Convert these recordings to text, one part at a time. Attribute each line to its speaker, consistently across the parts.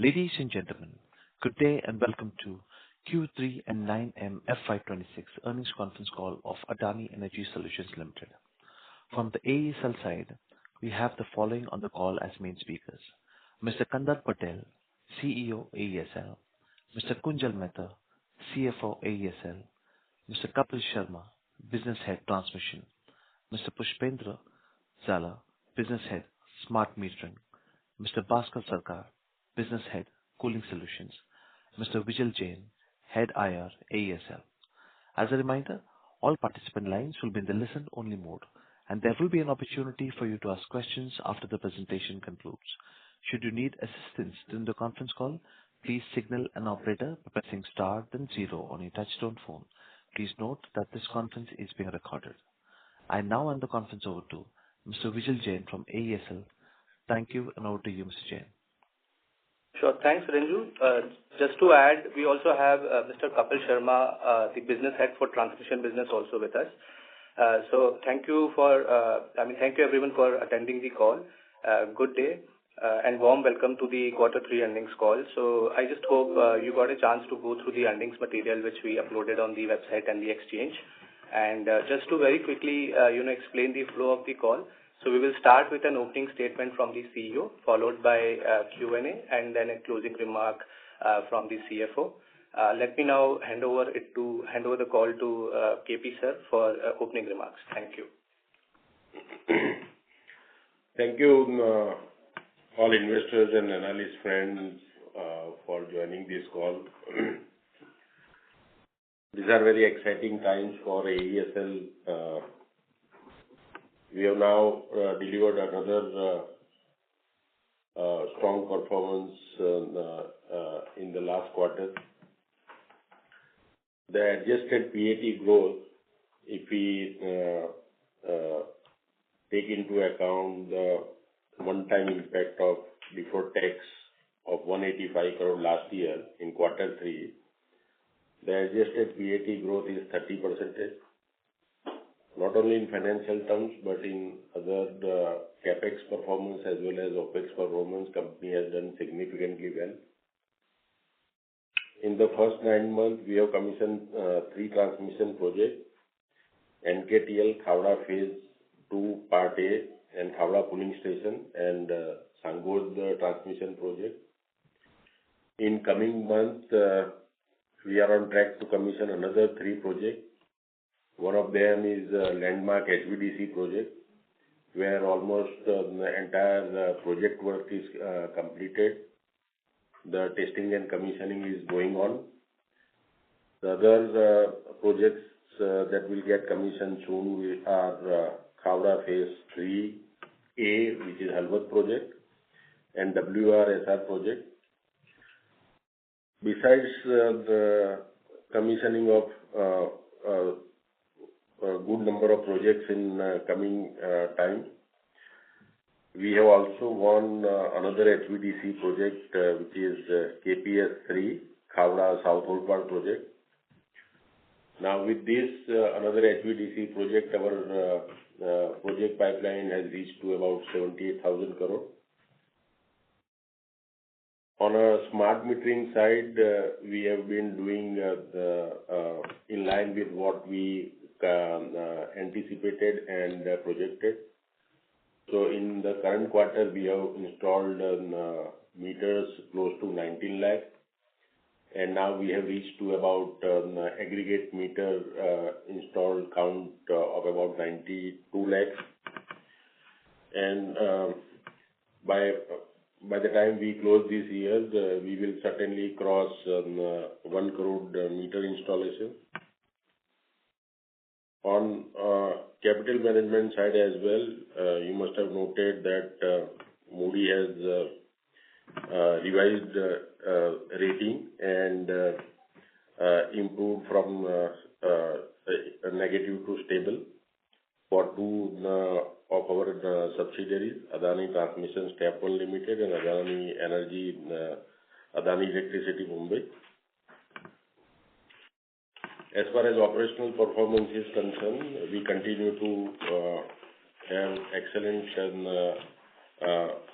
Speaker 1: Ladies and gentlemen, good day and welcome to Q3 and 9M FY26 earnings conference call of Adani Energy Solutions Ltd. From the AESL side, we have the following on the call as main speakers: Mr. Kandar Patel, CEO AESL, Mr. Kunjal Mehta, CFO AESL, Mr. Kapil Sharma, Business Head Transmission, Mr. Pushpendra Zala, Business Head Smart Metering, Mr. Bhaskar Sarkar, Business Head Cooling Solutions, Mr. Vijay Jain, Head IR AESL. As a reminder, all participant lines will be in the listen-only mode, and there will be an opportunity for you to ask questions after the presentation concludes. Should you need assistance during the conference call, please signal an operator by pressing star then 0 on your touchtone phone. Please note that this conference is being recorded. I now hand the conference over to Mr. Vijay Jain from AESL. Thank you, and over to you, Mr. Jain.
Speaker 2: Sure. Thanks, Renju. Just to add, we also have Mr. Kapil Sharma, the Business Head for Transmission Business, also with us. So thank you thank you everyone for attending the call. Good day and warm welcome to the Q3 earnings call. So I just hope you got a chance to go through the earnings material which we uploaded on the website and the exchange. And just to very quickly explain the flow of the call. So we will start with an opening statement from the CEO, followed by Q&A, and then a closing remark from the CFO. Let me now hand over the call to KP sir for opening remarks. Thank you.
Speaker 3: Thank you, all investors and analyst friends, for joining this call. These are very exciting times for AESL. We have now delivered another strong performance in the last quarter. The adjusted PAT growth, if we take into account the one-time impact of before tax of 185 crore last year in Q3, the adjusted PAT growth is 30%. Not only in financial terms, but in other capex performance as well as OPEX performance, company has done significantly well. In the first 9 months, we have commissioned 3 transmission projects: NKTL Khavda Phase 2 Part A and Khavda Pooling Station, and Sangod Transmission Project. In coming months, we are on track to commission another 3 projects. One of them is landmark HVDC project, where almost the entire project work is completed. The testing and commissioning is going on. The other projects that will get commissioned soon are Khavda Phase 3A, which is Halvad project, and WRSR project. Besides the commissioning of a good number of projects in coming time, we have also won another HVDC project, which is KPS 3, Khavda South Olpad project. Now with this, another HVDC project, our project pipeline has reached to about 78,000 crore. On a smart metering side, we have been doing in line with what we anticipated and projected. So in the current quarter, we have installed meters close to 19 lakh, and now we have reached to about aggregate meter installed count of about 92 lakhs. And by the time we close this year, we will certainly cross 1 crore meter installation. On capital management side as well, you must have noted that Moody has revised rating and improved from negative to stable for 2 of our subsidiaries, Adani Transmission Ltd and Adani Electricity Mumbai. As far as operational performance is concerned, we continue to have excellent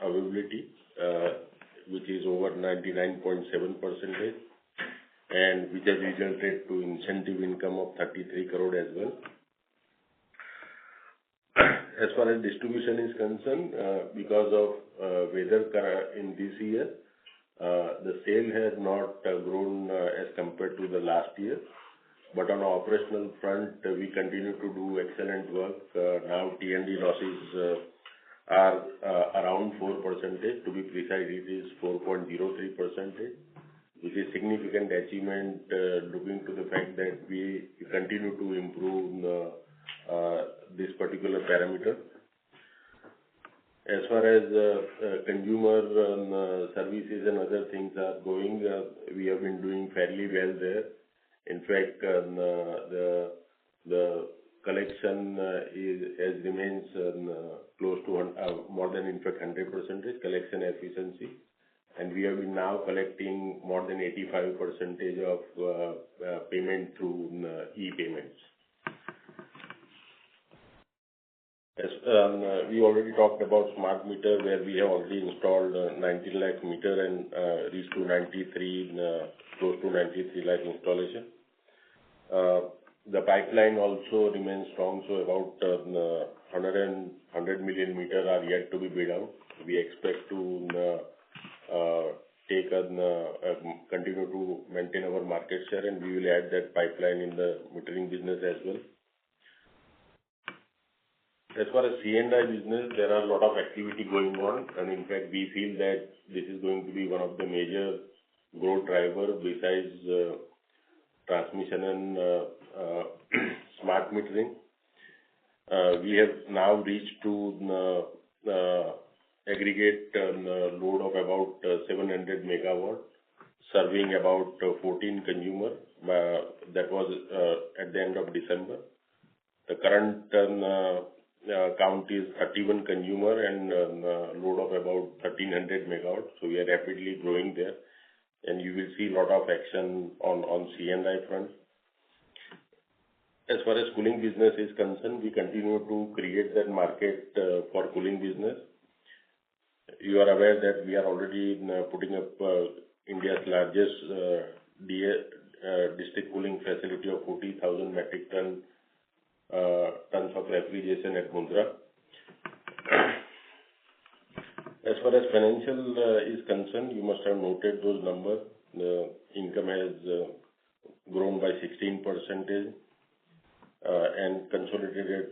Speaker 3: availability. which is over 99.7%, and which has resulted to incentive income of 33 crore as well. As far as distribution is concerned, because of weather in this year, the sale has not grown as compared to the last year. But on an operational front, we continue to do excellent work. Now T&D losses are around 4%. To be precise, it is 4.03%, which is significant achievement, looking to the fact that we continue to improve this particular parameter. As far as consumer services and other things are going, we have been doing fairly well there. In fact, the collection has remains close to more than, in fact, 100% collection efficiency, and we have been now collecting more than 85% of payment through e-payments. As we already talked about smart meter, where we have already installed 19 lakh meter and reached to 93, close to 93 lakh installation. The pipeline also remains strong, so about 100 million meter are yet to be bid out. We expect to continue to maintain our market share, and we will add that pipeline in the metering business as well. As far as C&I business, there are a lot of activity going on, and in fact, we feel that this is going to be one of the major growth drivers besides transmission and smart metering. We have now reached to aggregate load of about 700 megawatt, serving about 14 consumer. That was at the end of December. The current count is 31 consumer and load of about 1300 megawatts. So we are rapidly growing there, and you will see a lot of action on C&I front. As far as cooling business is concerned, we continue to create that market for cooling business. You are aware that we are already putting up India's largest district cooling facility of 40,000 metric tons of refrigeration at Mundra. As far as financial is concerned, you must have noted those numbers. The income has grown by 16%, and consolidated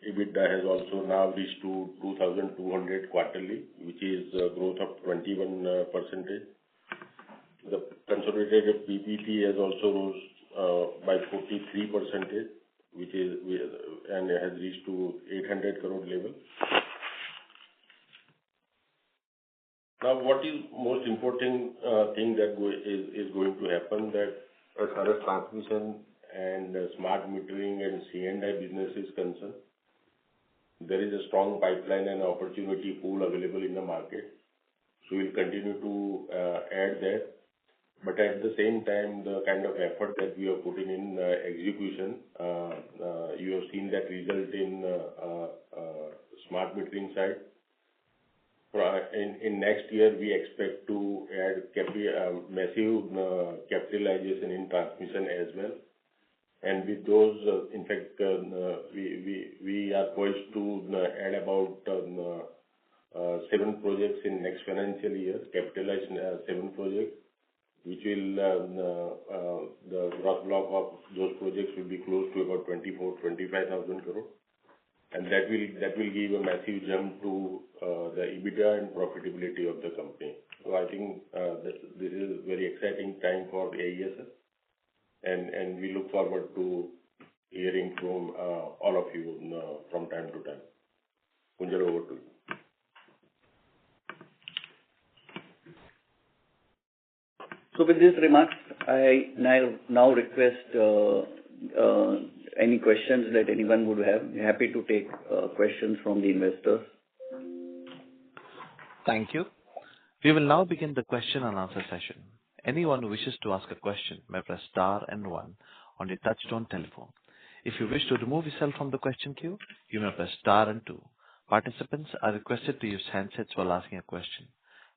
Speaker 3: EBITDA has also now reached to 2,200 quarterly, which is a growth of 21%. The consolidated PBT has also rose by 43%, which is and has reached to 800 crore level. Now, what is most important thing that is going to happen, that as far as transmission and smart metering and C&I business is concerned, there is a strong pipeline and opportunity pool available in the market. So we'll continue to add that. But at the same time, the kind of effort that we are putting in execution, you have seen that result in smart metering side. In next year, we expect to add massive capitalization in transmission as well. And with those, in fact, we are poised to add about 7 projects in next financial year, capitalize 7 projects, which will the gross block of those projects will be close to about 25,000 crore. And that will give a massive jump to the EBITDA and profitability of the company. So I think this is a very exciting time for AESL, and we look forward to hearing from all of you from time to time. Kunjal, over to you.
Speaker 4: So with these remarks, I now request any questions that anyone would have. Happy to take questions from the investors.
Speaker 1: Thank you. We will now begin the question and answer session. Anyone who wishes to ask a question may press star and 1 on your touchtone telephone. If you wish to remove yourself from the question queue, you may press star and 2. Participants are requested to use handsets while asking a question.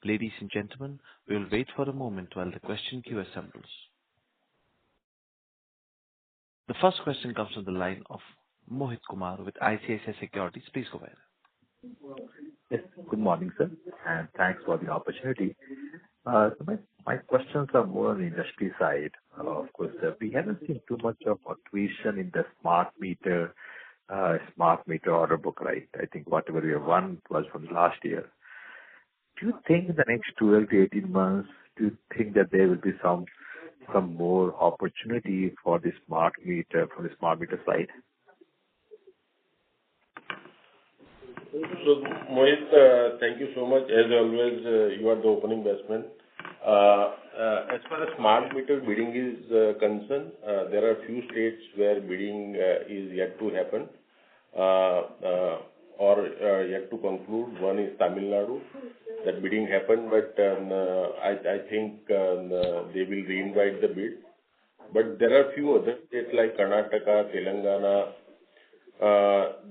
Speaker 1: Ladies and gentlemen, we will wait for a moment while the question queue assembles. The first question comes from the line of Mohit Kumar with ICICI Securities. Please go ahead.
Speaker 5: Yes. Good morning, sir, and thanks for the opportunity. So my questions are more on the industry side. Of course, we haven't seen too much of attrition in the smart meter order book, right? I think whatever we have won was from last year. Do you think in the next 12 to 18 months, do you think that there will be some more opportunity for the smart meter, from the smart meter side?
Speaker 3: So, Mohit, thank you so much. As always, you are the opening batsman. As far as smart meter bidding is concerned, there are few states where bidding is yet to happen or yet to conclude. One is Tamil Nadu. That bidding happened, but I think they will re-invite the bid. But there are few other states like Karnataka, Telangana.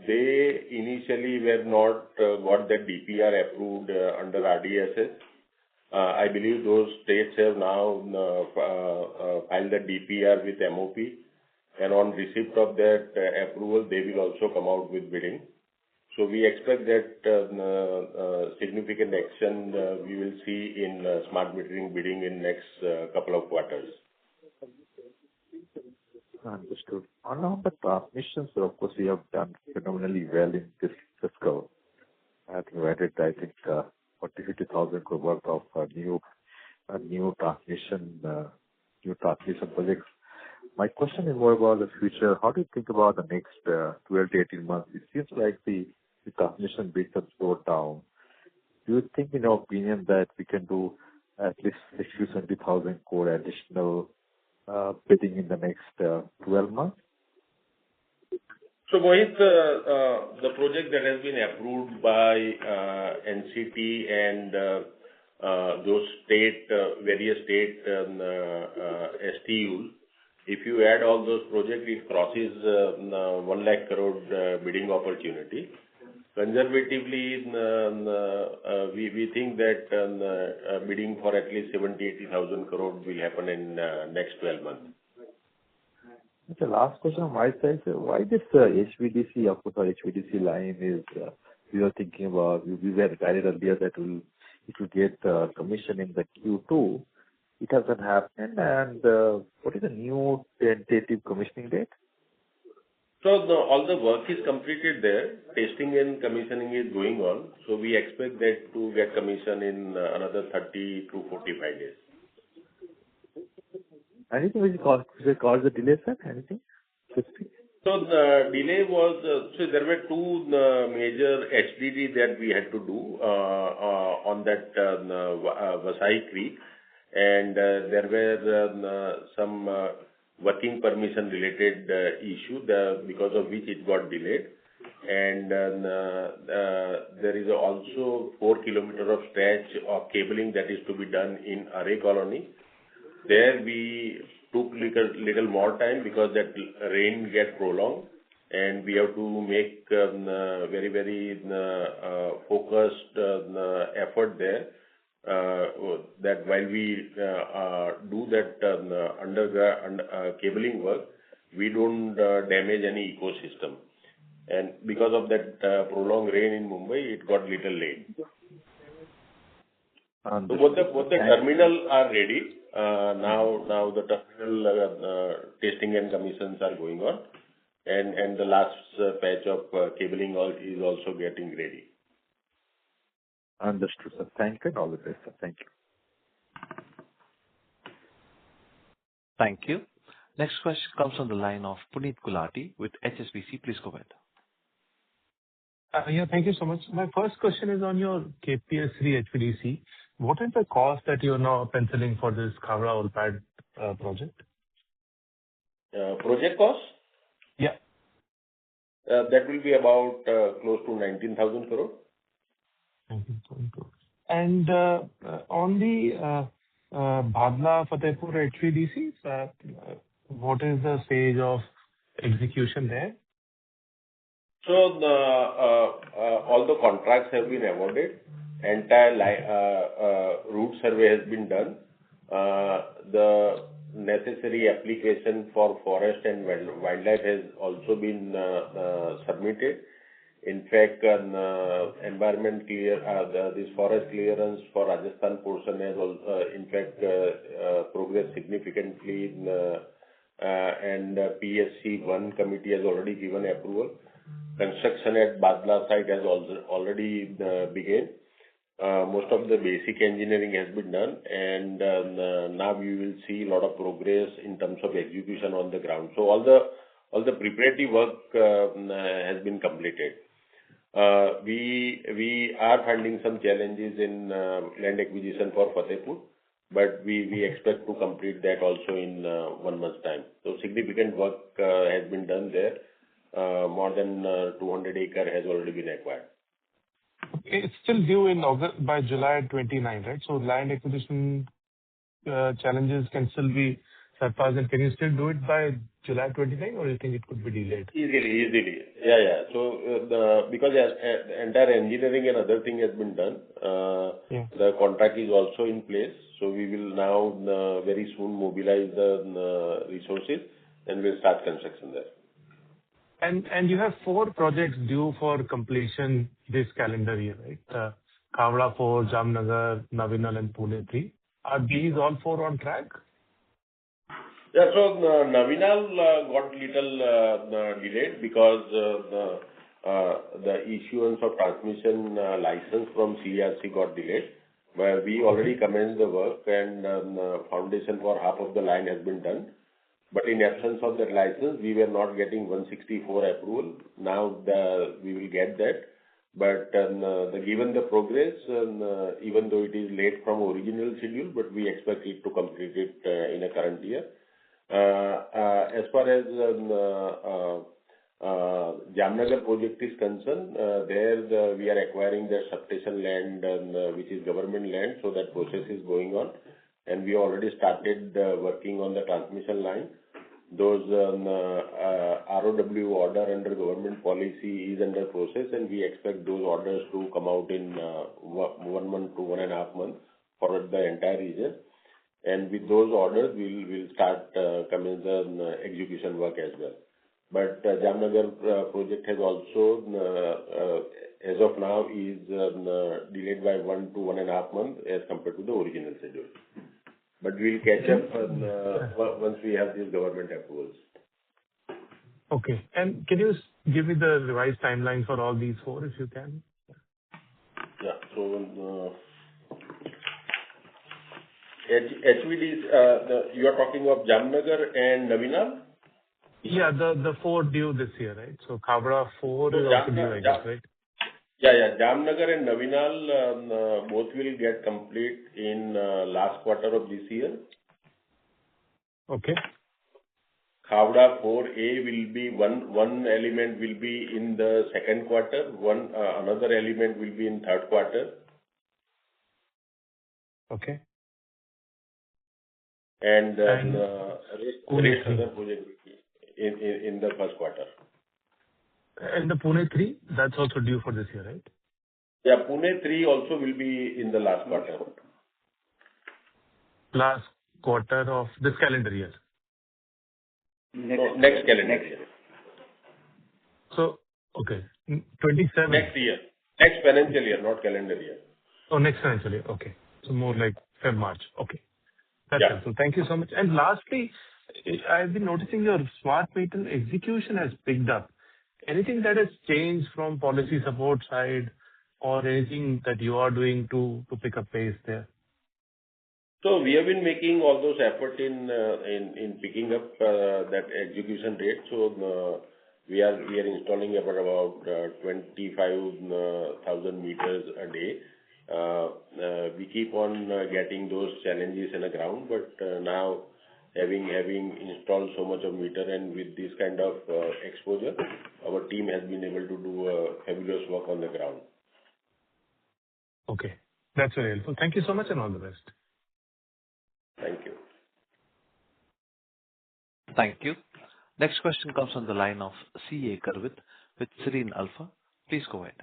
Speaker 3: They initially were not got that DPR approved under RDSS. I believe those states have now filed the DPR with MOP, and on receipt of that approval, they will also come out with bidding. So we expect that significant action we will see in smart metering bidding in next couple of quarters.
Speaker 5: Understood. On the transmissions, of course, we have done phenomenally well in this fiscal. I think we added, 40,000-50,000 crore worth of new transmission projects. My question is more about the future. How do you think about the next 12 to 18 months? It seems like the transmission bids have slowed down. Do you think, in your opinion, that we can do at least 60,000-70,000 crore additional bidding in the next 12 months?
Speaker 3: So, Mohit, the project that has been approved by NCT and those various state STUs, if you add all those projects, it crosses 1 lakh crore bidding opportunity. Conservatively, we think that bidding for at least 70,000-80,000 crore will happen in next 12 months.
Speaker 5: The last question on my side, sir. Why this HVDC, of course, our HVDC line is, we were thinking about, we were guided earlier that it will get commission in the Q2. It hasn't happened. And what is the new tentative commissioning date?
Speaker 3: So all the work is completed there. Testing and commissioning is going on. So we expect that to get commission in another 30 to 45 days.
Speaker 5: Anything which caused the delay, sir? Anything?
Speaker 3: So the delay was, so there were two major HDD that we had to do on that Vasai Creek. And there were some working permission related issue because of which it got delayed. And there is also 4 kilometers of stretch of cabling that is to be done in Array Colony. There we took little more time because that rain get prolonged, and we have to make very, very focused effort there. That while we do that underground cabling work, we don't damage any ecosystem. And because of that prolonged rain in Mumbai, it got little late. So both the terminal are ready. Now the terminal testing and commissions are going on, and the last patch of cabling is also getting ready.
Speaker 5: Understood, sir. Thank you and all the best, sir. Thank you.
Speaker 1: Thank you. Next question comes from the line of Puneet Gulati with HSBC. Please go ahead.
Speaker 6: Yeah, thank you so much. My first question is on your KPS3 HVDC. What is the cost that you're now penciling for this Khavda-Olpad project?
Speaker 3: Project cost?
Speaker 6: Yeah.
Speaker 3: That will be about close to 19,000 crore.
Speaker 6: 19,000 crore. And on the Bhadla-Fatehpur HVDC, what is the stage of execution there?
Speaker 3: So all the contracts have been awarded, entire route survey has been done. The necessary application for forest and wildlife has also been submitted. In fact, environment this forest clearance for Rajasthan portion has also, in fact, progressed significantly, and PSC 1 committee has already given approval. Construction at Badla site has also already begun. Most of the basic engineering has been done, and now we will see a lot of progress in terms of execution on the ground. So all the preparatory work has been completed. We are finding some challenges in land acquisition for Fatehpur, but we expect to complete that also in 1 month's time. So significant work has been done there. More than 200 acre has already been acquired.
Speaker 6: It's still due in August by July 29, right? So land acquisition challenges can still be surpassed. And can you still do it by July 29, or you think it could be delayed?
Speaker 3: Easily. Yeah. So because entire engineering and other thing has been done, the contract is also in place. So we will now very soon mobilize the resources and we'll start construction there.
Speaker 6: And you have 4 projects due for completion this calendar year, right? Khavda 4, Jamnagar, Navinal, and Pune 3. Are these all 4 on track?
Speaker 3: Yeah, so Navinal got little delayed because the issuance of transmission license from CERC got delayed. But we already commenced the work, and foundation for half of the line has been done. But in absence of that license, we were not getting 164 approval. Now we will get that. But given the progress, even though it is late from original schedule, but we expect it to complete it in a current year. As far as Jamnagar project is concerned, there we are acquiring the substation land, which is government land, so that process is going on. And we already started working on the transmission line. Those ROW order under government policy is under process, and we expect those orders to come out in 1 month to 1.5 months for the entire region. And with those orders, we'll start commence the execution work as well. But Jamnagar project has also, as of now, is delayed by 1 to 1.5 months as compared to the original schedule. But we'll catch up once we have these government approvals.
Speaker 6: Okay. And can you give me the revised timeline for all these 4, if you can?
Speaker 3: Yeah. So HVDs, you are talking of Jamnagar and Navinal?
Speaker 6: Yeah, the 4 due this year, right? So Khavda 4 is also due, I guess, right?
Speaker 3: Yeah. Jamnagar and Navinal both will get complete in last quarter of this year.
Speaker 6: Okay.
Speaker 3: Khavda 4A will be one element will be in the second quarter. Another element will be in third quarter.
Speaker 6: Okay.
Speaker 3: And rest other project will be in the first quarter.
Speaker 6: And the Pune 3, that's also due for this year, right?
Speaker 3: Yeah, Pune 3 also will be in the last quarter.
Speaker 6: Last quarter of this calendar year?
Speaker 3: Next calendar year.
Speaker 6: So, okay. 27.
Speaker 3: Next year. Next financial year, not calendar year.
Speaker 6: Oh, next financial year. Okay. So more like Feb, March. Okay. That's helpful. Thank you so much. And lastly, I've been noticing your smart meter execution has picked up. Anything that has changed from policy support side or anything that you are doing to pick up pace there?
Speaker 3: So we have been making all those efforts in picking up that execution rate. So we are installing about 25,000 meters a day. We keep on getting those challenges in the ground, but now having installed so much of meter and with this kind of exposure, our team has been able to do fabulous work on the ground.
Speaker 6: Okay. That's very helpful. Thank you so much and all the best.
Speaker 3: Thank you.
Speaker 1: Thank you. Next question comes on the line of C.A. Garvit with Serene Alpha. Please go ahead.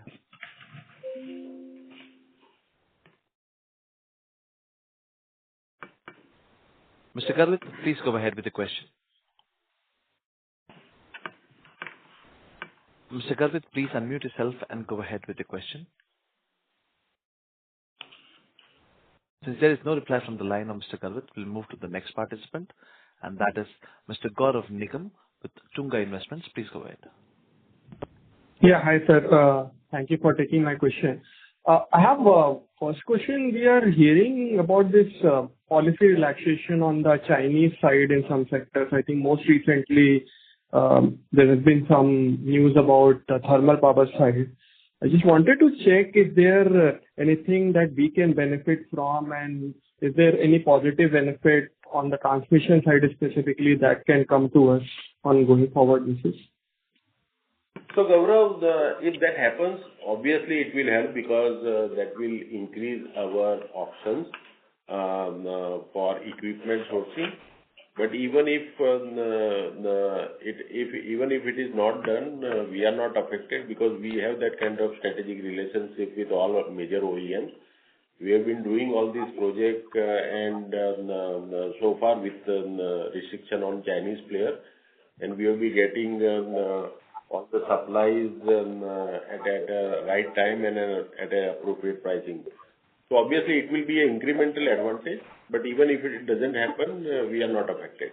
Speaker 1: Mr. Garvit, please go ahead with the question. Mr. Garvit, please unmute yourself and go ahead with the question. Since there is no reply from the line of Mr. Garvit, we'll move to the next participant, and that is Mr. Gaurav Nigam with Tunga Investments. Please go ahead.
Speaker 7: Yeah. Hi, sir. Thank you for taking my question. I have a first question. We are hearing about this policy relaxation on the Chinese side in some sectors. I think most recently, there has been some news about the thermal power side. I just wanted to check if there anything that we can benefit from, and is there any positive benefit on the transmission side specifically that can come to us on going forward basis?
Speaker 3: So, Gaurav, if that happens, obviously it will help because that will increase our options for equipment sourcing. But even if it is not done, we are not affected because we have that kind of strategic relationship with all our major OEMs. We have been doing all these projects and so far with restriction on Chinese player, and we will be getting all the supplies at a right time and at an appropriate pricing. So obviously it will be an incremental advantage, but even if it doesn't happen, we are not affected.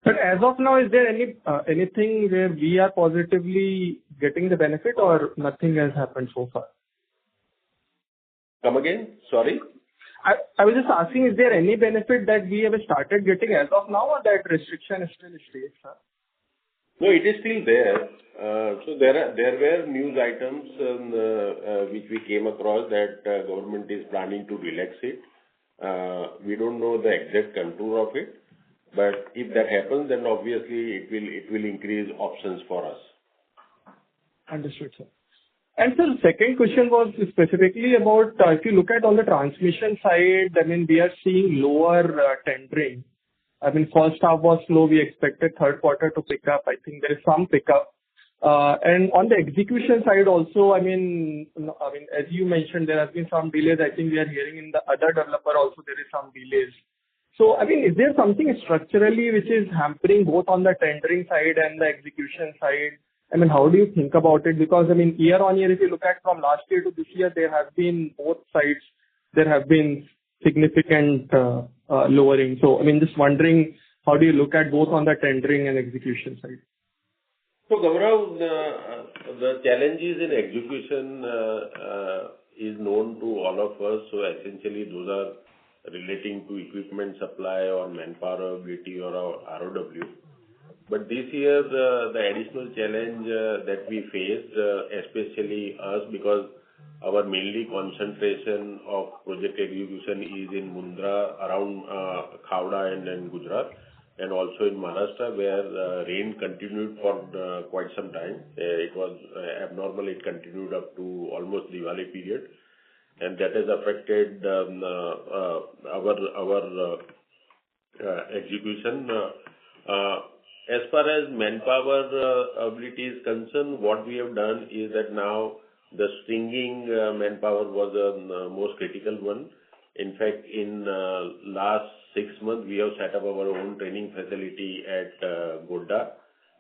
Speaker 7: But as of now, is there anything where we are positively getting the benefit or nothing has happened so far?
Speaker 3: Come again? Sorry?
Speaker 7: I was just asking, is there any benefit that we have started getting as of now, or that restriction is still stays, sir?
Speaker 3: No, it is still there. So there were news items which we came across that government is planning to relax it. We don't know the exact contour of it, but if that happens, then obviously it will increase options for us.
Speaker 7: Understood, sir. And sir, second question was specifically about if you look at on the transmission side, I mean, we are seeing lower tendering. I mean, first half was slow. We expected third quarter to pick up. I think there is some pickup. And on the execution side also, I mean, as you mentioned, there has been some delays. I think we are hearing in the other developer also there is some delays. So, I mean, is there something structurally which is hampering both on the tendering side and the execution side? I mean, how do you think about it? Because, I mean, year on year, if you look at from last year to this year, there have been both sides, there have been significant lowering. So, I mean, just wondering, how do you look at both on the tendering and execution side?
Speaker 3: So, Gaurav, the challenges in execution is known to all of us. So, essentially, those are relating to equipment supply or manpower availability or ROW. But this year, the additional challenge that we faced, especially us, because our mainly concentration of project execution is in Mundra, around Khavda and Gujarat, and also in Maharashtra, where rain continued for quite some time. It was abnormal. It continued up to almost Diwali period, and that has affected our execution. As far as manpower ability is concerned, what we have done is that now the stringing manpower was the most critical one. In fact, in last 6 months, we have set up our own training facility at Godda,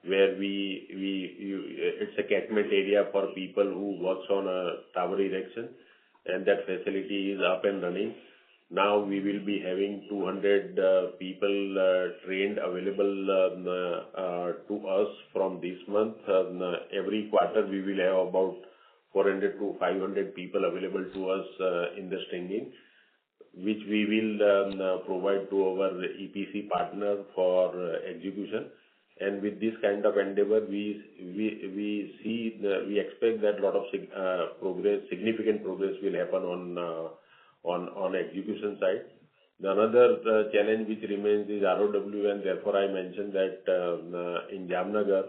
Speaker 3: where it's a catchment area for people who works on a tower erection, and that facility is up and running. Now we will be having 200 people trained available to us from this month. Every quarter we will have about 400 to 500 people available to us in the stringing, which we will provide to our EPC partner for execution. And with this kind of endeavor, we expect that lot of significant progress will happen on execution side. The another challenge which remains is ROW, and therefore I mentioned that in Jamnagar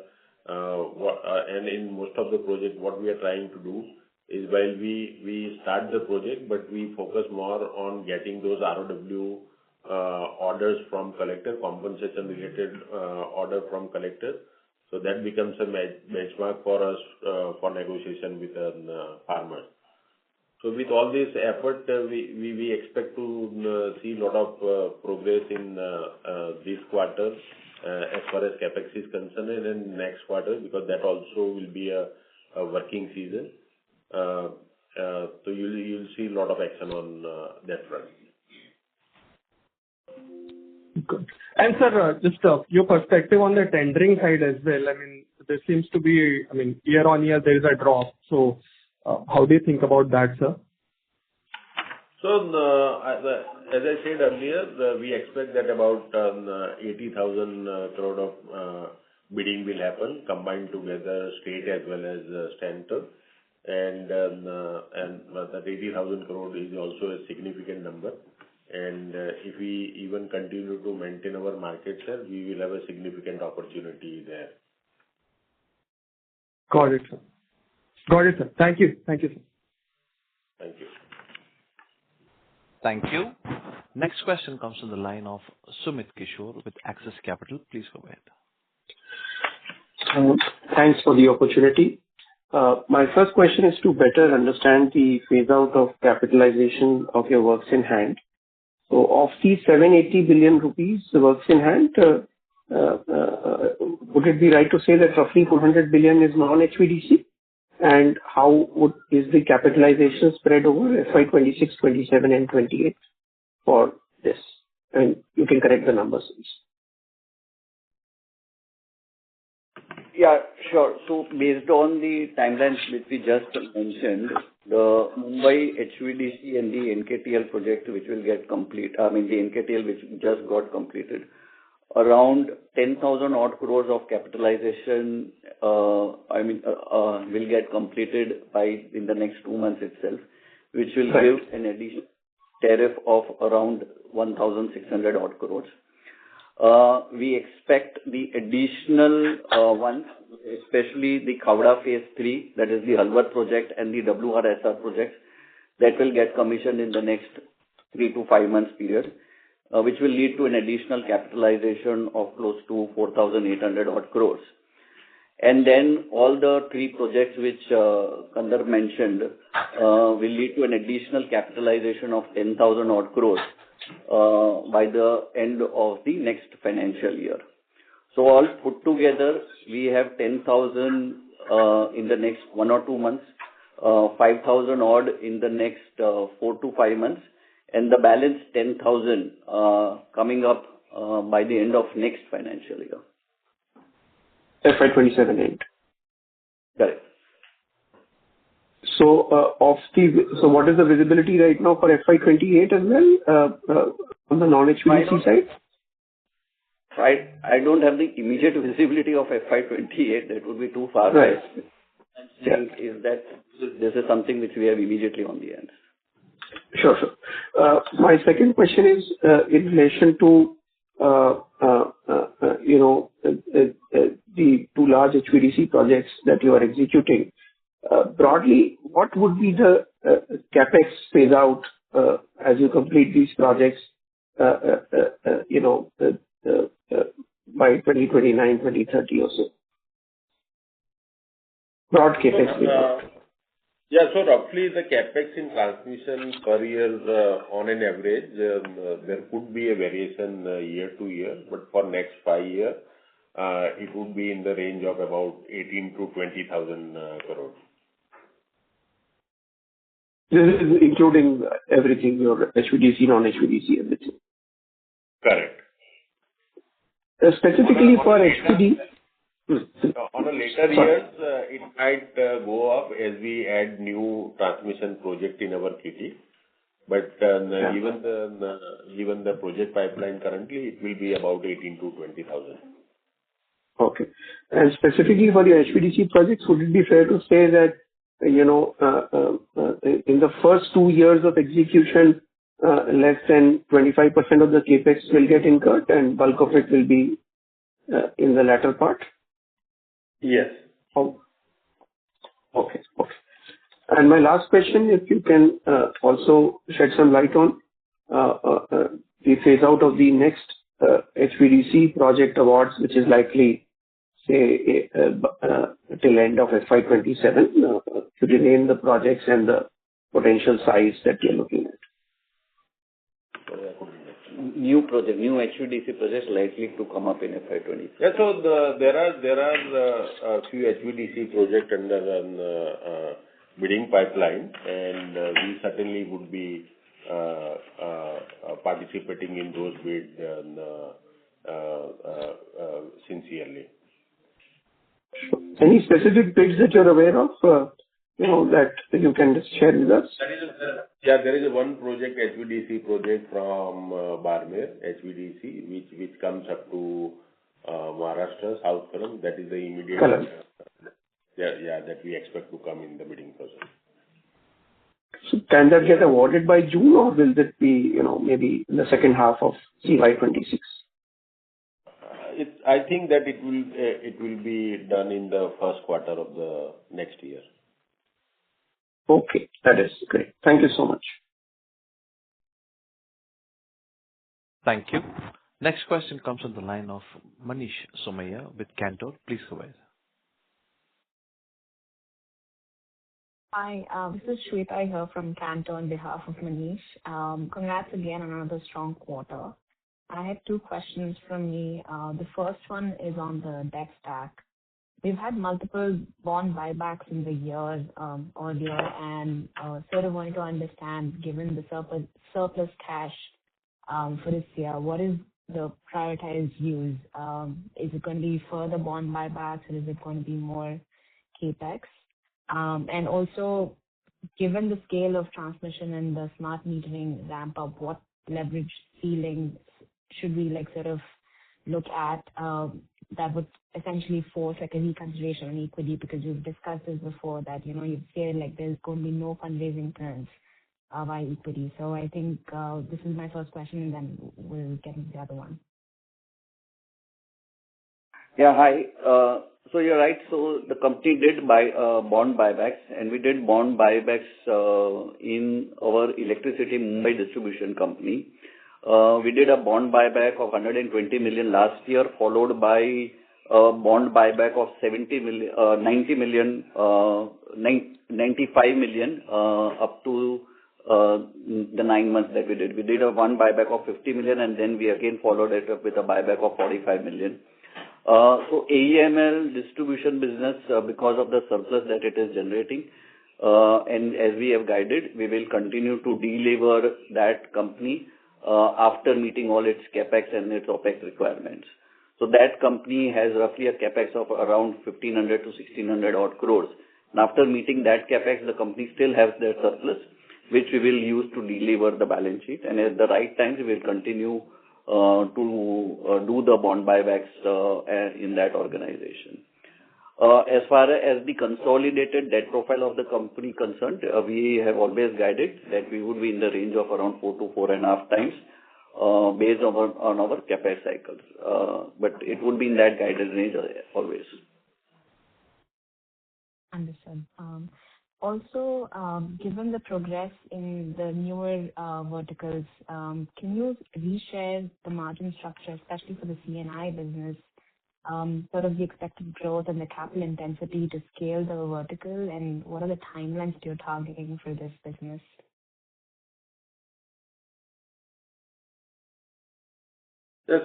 Speaker 3: and in most of the project, what we are trying to do is while we start the project, but we focus more on getting those ROW orders from collector, compensation related order from collector. So that becomes a benchmark for us for negotiation with farmers. So with all this effort, we expect to see a lot of progress in this quarter as far as CapEx is concerned, and then next quarter, because that also will be a working season. So you'll see a lot of action on that front.
Speaker 7: Good. And sir, just your perspective on the tendering side as well. I mean, there seems to be, I mean, year on year there is a drop. So how do you think about that, sir?
Speaker 3: So as I said earlier, we expect that about 80,000 crore of bidding will happen, combined together, state as well as center. And that 80,000 crore is also a significant number. And if we even continue to maintain our market share, we will have a significant opportunity there.
Speaker 7: Got it, sir. Got it, sir. Thank you. Thank you, sir.
Speaker 3: Thank you.
Speaker 1: Thank you. Next question comes from the line of Sumit Kishore with Axis Capital. Please go ahead.
Speaker 8: Thanks for the opportunity. My first question is to better understand the phase out of capitalization of your works in hand. So of the 780 billion rupees works in hand, would it be right to say that roughly 400 billion is non-HVDC? And how is the capitalization spread over FY26, 27 and 28 for this? And you can correct the numbers, please.
Speaker 4: Yeah, sure. So based on the timelines which we just mentioned, the Mumbai HVDC and the NKTL project which will get complete, I mean the NKTL which just got completed, around 10,000 odd crores of capitalization, will get completed in the next 2 months itself, which will give an additional tariff of around 1,600 odd crores. We expect the additional ones, especially the Khavda Phase 3, that is the Halwat project and the WRSR projects, that will get commissioned in the next 3 to 5 months period, which will lead to an additional capitalization of close to 4,800 odd crores. And then all the 3 projects which Kandar mentioned will lead to an additional capitalization of 10,000 odd crores by the end of the next financial year. So all put together, we have 10,000 in the next 1 or 2 months, 5,000 odd in the next 4 to 5 months, and the balance 10,000 coming up by the end of next financial year.
Speaker 8: FY27 end.
Speaker 4: Correct.
Speaker 8: So, so what is the visibility right now for FY28 as well, on the non-HVDC side?
Speaker 4: I don't have the immediate visibility of FY28. That would be too far.
Speaker 8: Right.
Speaker 4: Is that this is something which we have immediately on the end.
Speaker 8: Sure, sure. My second question is in relation to the 2 large HVDC projects that you are executing. Broadly, what would be the capex phase out as you complete these projects? By 2029, 2030 or so. Broad capex phase out.
Speaker 3: Yeah, so roughly the capex in transmission per year, on an average, there could be a variation year to year, but for next 5 years, it would be in the range of about 18 to 20,000 crores.
Speaker 8: This is including everything, your HVDC, non-HVDC, everything.
Speaker 3: Correct.
Speaker 8: Specifically for HVDC.
Speaker 3: On a later years, it might go up as we add new transmission project in our kitty. But given the project pipeline currently, it will be about 18 to 20,000.
Speaker 8: Okay. And specifically for your HVDC projects, would it be fair to say that, in the first 2 years of execution, less than 25% of the capex will get incurred and bulk of it will be in the latter part?
Speaker 3: Yes.
Speaker 8: Oh. Okay. And my last question, if you can also shed some light on the phase out of the next HVDC project awards, which is likely, say, till end of FY27, to name the projects and the potential size that you're looking at?
Speaker 4: New HVDC projects likely to come up in FY26.
Speaker 3: Yeah. So there are a few HVDC projects under an bidding pipeline, and we certainly would be participating in those bids sincerely.
Speaker 8: Any specific bids that you're aware of, that you can just share with us?
Speaker 3: There is one project, HVDC project from Barmer, HVDC, which comes up to Maharashtra, South Karan. That is the immediate. That we expect to come in the bidding process.
Speaker 8: So can that get awarded by June, or will that be, maybe in the second half of CY26?
Speaker 3: I think that it will be done in the first quarter of the next year.
Speaker 8: Okay, that is great. Thank you so much.
Speaker 1: Thank you. Next question comes on the line of Manish Somaiya with Cantor. Please go ahead.
Speaker 9: Hi, this is Shweta here from Cantor on behalf of Manish. Congrats again on another strong quarter. I have two questions from me. The first one is on the debt stack. We've had multiple bond buybacks in the year earlier, and sort of wanted to understand, given the surplus cash for this year, what is the prioritized use? Is it going to be further bond buybacks, or is it going to be more capex? And also, given the scale of transmission and the smart metering ramp up, what leverage ceiling should we sort of look at that would essentially force a reconsideration on equity? Because you've discussed this before, that you've said there's going to be no fundraising plans by equity. So I think this is my first question, and then we'll get into the other one.
Speaker 4: Yeah, hi. So you're right. So the company did buy bond buybacks, and we did bond buybacks in our electricity Mumbai distribution company. We did a bond buyback of 120 million last year, followed by a bond buyback of 95 million up to the 9 months that we did. We did a one buyback of 50 million, and then we again followed it up with a buyback of 45 million. So AEML distribution business, because of the surplus that it is generating, and as we have guided, we will continue to delever that company after meeting all its capex and its opex requirements. So that company has roughly a capex of around 1,500 to 1,600 odd crores. And after meeting that capex, the company still has their surplus, which we will use to delever the balance sheet. And at the right times, we will continue to do the bond buybacks in that organization. As far as the consolidated debt profile of the company concerned, we have always guided that we would be in the range of around 4 to 4.5 times based on our capex cycles. But it would be in that guided range always.
Speaker 9: Understood. Also, given the progress in the newer verticals, can you reshare the margin structure, especially for the C&I business, sort of the expected growth and the capital intensity to scale the vertical, and what are the timelines you're targeting for this business?
Speaker 3: So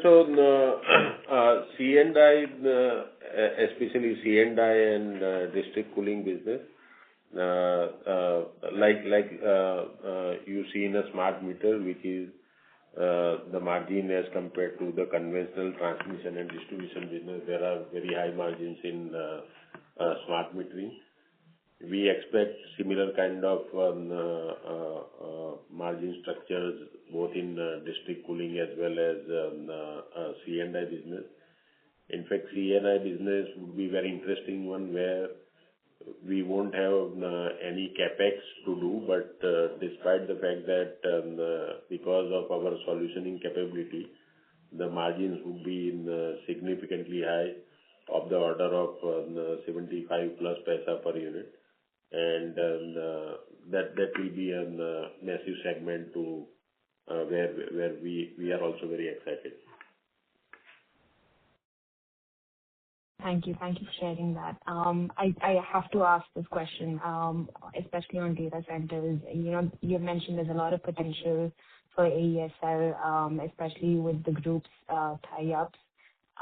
Speaker 3: C&I, especially C&I and district cooling business, you see in a smart meter, which is the margin as compared to the conventional transmission and distribution business, there are very high margins in smart metering. We expect similar kind of margin structures both in district cooling as well as C&I business. In fact, C&I business would be very interesting one where we won't have any capex to do, but despite the fact that because of our solutioning capability, the margins would be significantly high, of the order of 75 plus paisa per unit, and that will be a massive segment to where we are also very excited.
Speaker 9: Thank you. Thank you for sharing that. I have to ask this question, especially on data centers. You mentioned there's a lot of potential for AESL, especially with the group's tie-ups.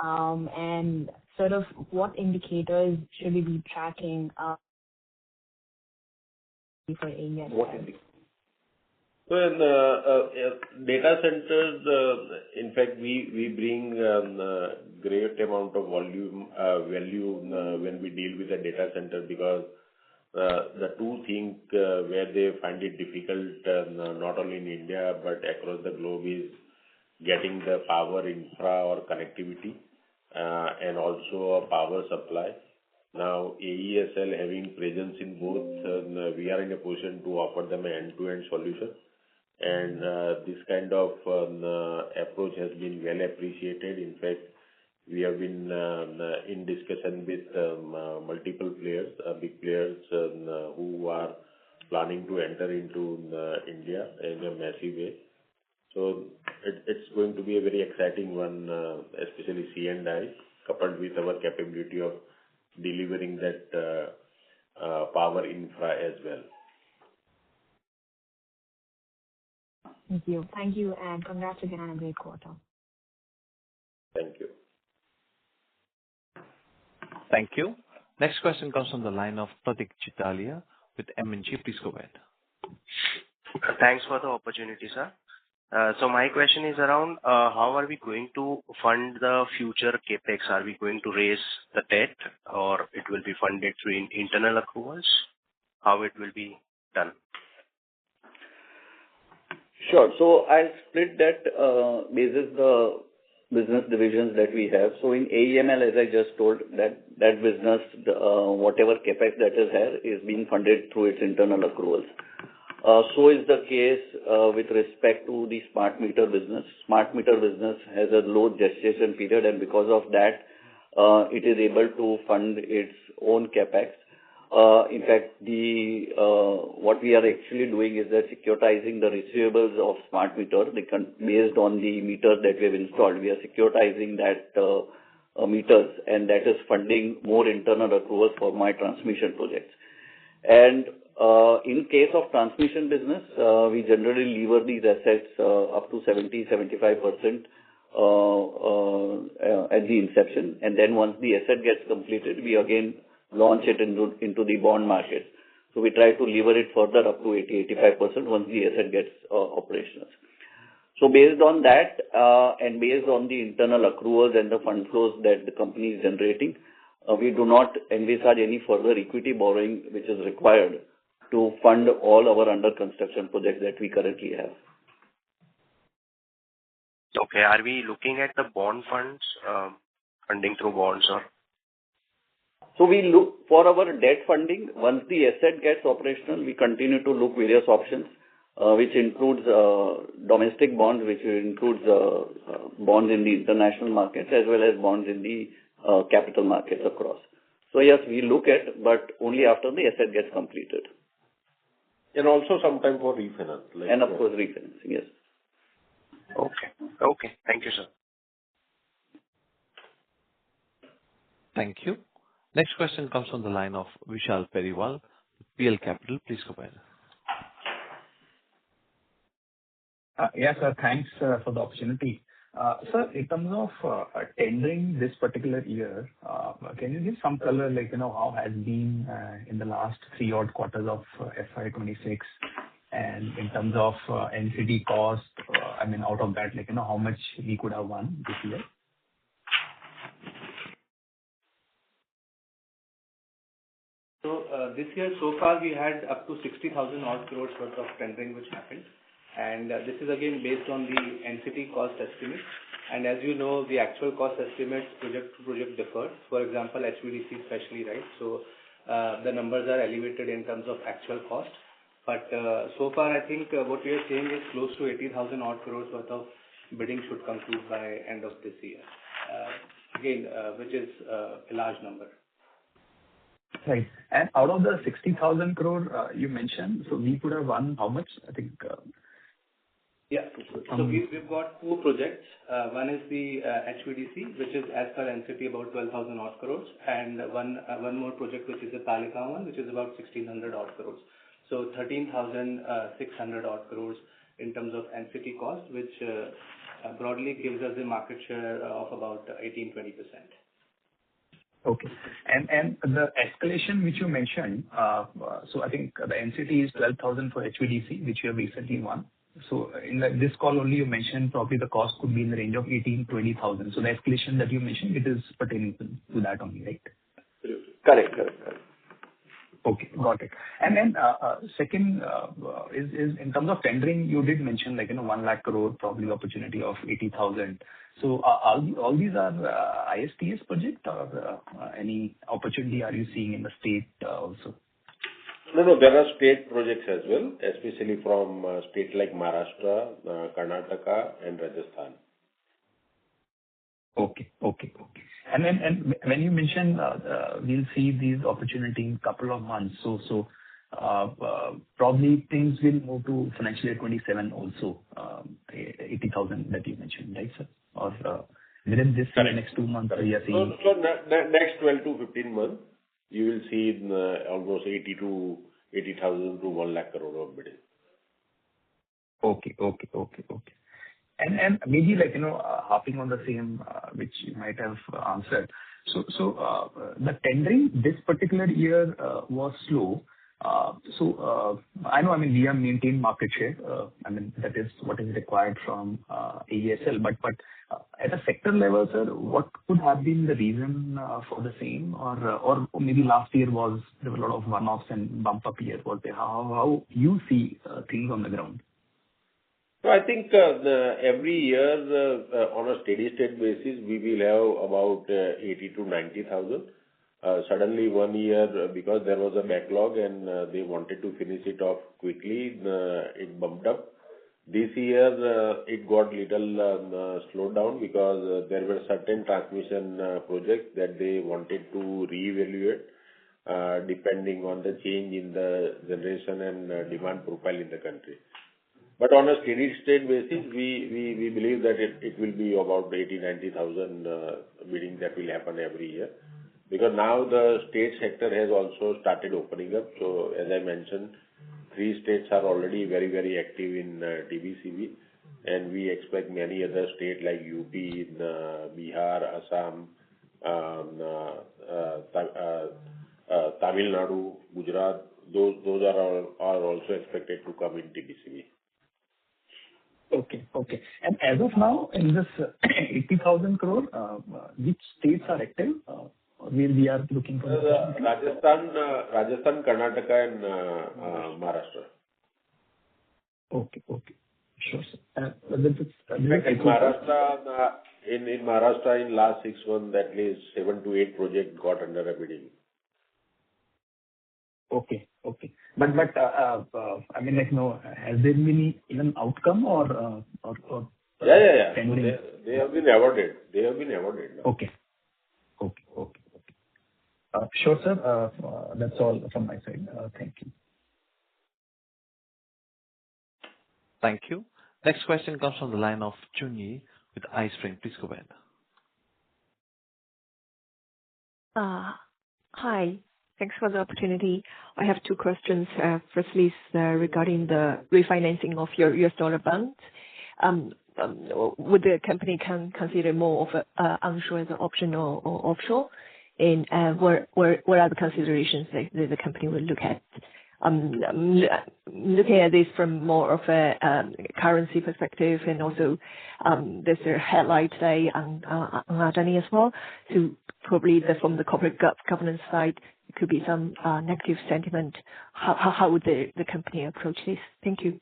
Speaker 9: And sort of what indicators should we be tracking for AESL?
Speaker 4: What indicators?
Speaker 3: So in data centers, in fact, we bring great amount of value when we deal with a data center, because the two things where they find it difficult, not only in India but across the globe, is getting the power infra or connectivity, and also a power supply. Now, AESL having presence in both, we are in a position to offer them an end-to-end solution. And this kind of approach has been well appreciated. In fact, we have been in discussion with multiple players, big players who are planning to enter into India in a massive way. So it's going to be a very exciting one, especially C&I, coupled with our capability of delivering that power infra as well.
Speaker 9: Thank you. Thank you, and congrats again on a great quarter.
Speaker 3: Thank you.
Speaker 1: Thank you. Next question comes from the line of Pratik Chitalia with M&G. Please go ahead.
Speaker 10: Thanks for the opportunity, sir. So my question is around how are we going to fund the future capex? Are we going to raise the debt, or it will be funded through internal accruals? How it will be done?
Speaker 4: Sure. So I'll split that basis the business divisions that we have. So in AEML, as I just told, that business, whatever capex that is there is being funded through its internal accruals. So is the case with respect to the smart meter business. Smart meter business has a low gestation period, and because of that, it is able to fund its own capex. In fact, what we are actually doing is that securitizing the receivables of smart meter, based on the meters that we have installed, we are securitizing that meters, and that is funding more internal accruals for my transmission projects. And in case of transmission business, we generally lever these assets up to 70-75% at the inception, and then once the asset gets completed, we again launch it into the bond market. So we try to lever it further up to 80-85% once the asset gets operational. So based on that, and based on the internal accruals and the fund flows that the company is generating, we do not envisage any further equity borrowing which is required to fund all our under construction projects that we currently have.
Speaker 10: Okay. Are we looking at the bond funds, funding through bonds, or?
Speaker 4: So we look for our debt funding. Once the asset gets operational, we continue to look various options, which includes domestic bonds, which includes bonds in the international markets, as well as bonds in the capital markets across. So yes, we look at, but only after the asset gets completed.
Speaker 3: And also sometime for refinance.
Speaker 4: And of course, refinancing, yes.
Speaker 10: Okay. Thank you, sir.
Speaker 1: Thank you. Next question comes from the line of Vishal Periwal, PL Capital. Please go ahead.
Speaker 11: Yes, sir. Thanks for the opportunity. Sir, in terms of tendering this particular year, can you give some color, how has been in the last 3 odd quarters of FY26, and in terms of NCT cost, out of that, how much we could have won this year?
Speaker 2: So this year, so far, we had up to 60,000 odd crores worth of tendering which happened. And this is again based on the NCT cost estimate. And as you know, the actual cost estimates project to project differ. For example, HVDC especially, right? So the numbers are elevated in terms of actual cost. But so far, I think what we are seeing is close to 80,000 odd crores worth of bidding should conclude by end of this year. Again, which is a large number.
Speaker 11: Right. And out of the 60,000 crore you mentioned, so we could have won how much? I think
Speaker 2: Yeah. So we've got two projects. One is the HVDC, which is as per NCT about 12,000 odd crores, and one more project which is the Talegaon one, which is about 1,600 odd crores. So 13,600 odd crores in terms of NCT cost, which broadly gives us a market share of about 18-20%.
Speaker 11: Okay. And the escalation which you mentioned, so I think the NCT is 12,000 for HVDC, which you have recently won. So in this call only, you mentioned probably the cost could be in the range of 18,000-20,000. So the escalation that you mentioned, it is pertaining to that only, right?
Speaker 4: Correct.
Speaker 11: Okay, got it. And then, second, is in terms of tendering, you did mention, like, 1 lakh crore probably opportunity of 80,000. So, all these are ISTS project or any opportunity are you seeing in the state also?
Speaker 3: No, there are state projects as well, especially from states like Maharashtra, Karnataka, and Rajasthan.
Speaker 11: Okay. And then, when you mentioned we'll see these opportunities in couple of months, so probably things will move to financial year 27 also, 80,000 that you mentioned, right, sir? Or within this year, next 2 months, we are seeing.
Speaker 3: So next 12 to 15 months, you will see almost 80,000 to 1 lakh crore of bidding.
Speaker 11: Okay. And maybe like, hopping on the same, which you might have answered. So, the tendering this particular year was slow. I know, we have maintained market share. That is what is required from AESL. But at a sector level, sir, what could have been the reason for the same? Or maybe last year there were a lot of one-offs and bump up year. How you see things on the ground?
Speaker 3: So I think every year on a steady state basis, we will have about 80 to 90,000. Suddenly one year, because there was a backlog and they wanted to finish it off quickly, it bumped up. This year it got little slowed down because there were certain transmission projects that they wanted to reevaluate depending on the change in the generation and demand profile in the country. But on a steady state basis, we believe that it will be about 80-90,000 bidding that will happen every year. Because now the state sector has also started opening up. So as I mentioned, 3 states are already very, very active in TBCB. And we expect many other states like UP, Bihar, Assam, Tamil Nadu, Gujarat, those are also expected to come in TBCB.
Speaker 11: Okay. And as of now, in this 80,000 crore, which states are active? Where we are looking for?
Speaker 3: Rajasthan, Karnataka, and Maharashtra.
Speaker 11: Okay. Sure, sir.
Speaker 3: In Maharashtra, in last 6 months, at least 7 to 8 projects got under a bidding.
Speaker 11: Okay. But has there been even outcome or
Speaker 3: Yeah.
Speaker 11: Tendering?
Speaker 3: They have been awarded. Now.
Speaker 11: Okay. Sure, sir. That's all from my side. Thank you.
Speaker 1: Thank you. Next question comes from the line of Chunyi with iSpring. Please go ahead.
Speaker 12: Hi. Thanks for the opportunity. I have 2 questions. Firstly, is regarding the refinancing of your US dollar bonds. Would the company consider more of onshore as an option or offshore? And what are the considerations that the company will look at? Looking at this from more of a currency perspective, and also there's a headline today on Adani as well. So probably from the corporate governance side, it could be some negative sentiment. How would the company approach this? Thank you.